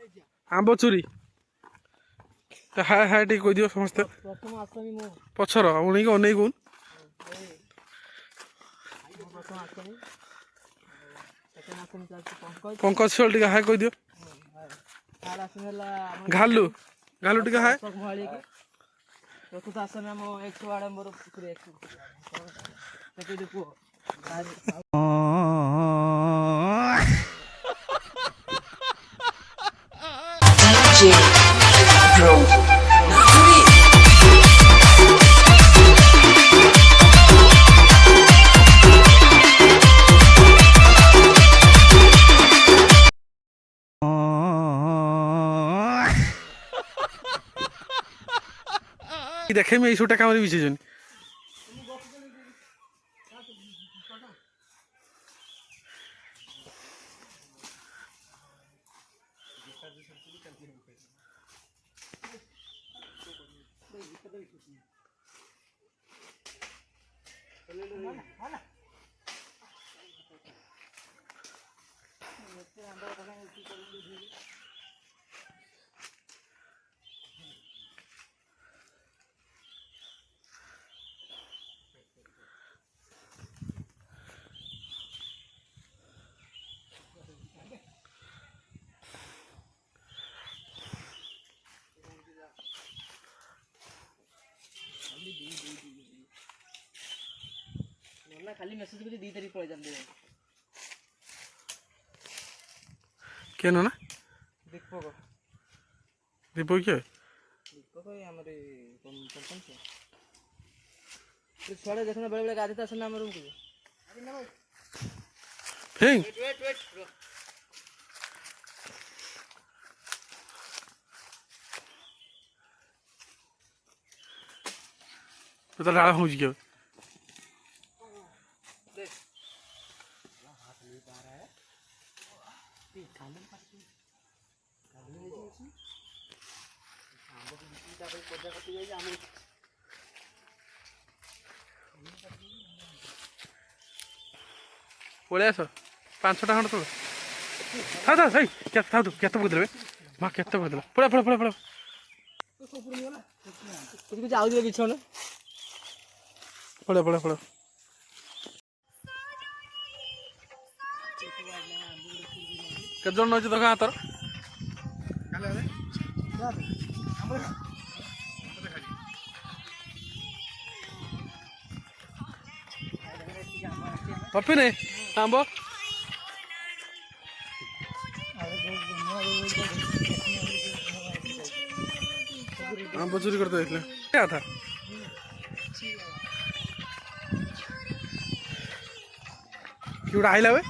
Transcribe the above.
आंब चोरी हाय हाय टी कह दियो समस्ते प्रथम आसामी मो पछर उन्हीं को अनेक कौन प्रथम आसामी सेकंड आसामी पंकज पंकज शोल टी हाय कह दियो थर्ड आसामी हला घालू घालू टी हाय अशोक महाली की चतुर्थ आसामी हम एक्स वार्ड मोर पुकुरी एक्स ताके देखो देखे मैं शूटा काम विशेष ना खाली मैसेज कर 2 तारीख पळे जाम दे क्या ना दीपक दीपक क्या दीपक हमारे सरपंच तो छोड़े देखना बड़े बड़े गाड़ी था हमारे रूम को फेंक वेट तो डाला हो गया पलि आस 5-6टा खंड तोड़ था था सही क्या था तू केत पकड़ माँ केत पकड़ पड़ा पड़ा पड़ा पड़ा कुछ आउ दिए बिछोने पड़ा पड़ा पड़ा केत जन नइछ देखा हातर पप्पी नहीं आंब आंब चोरी करते क्या था क्यों आइला वे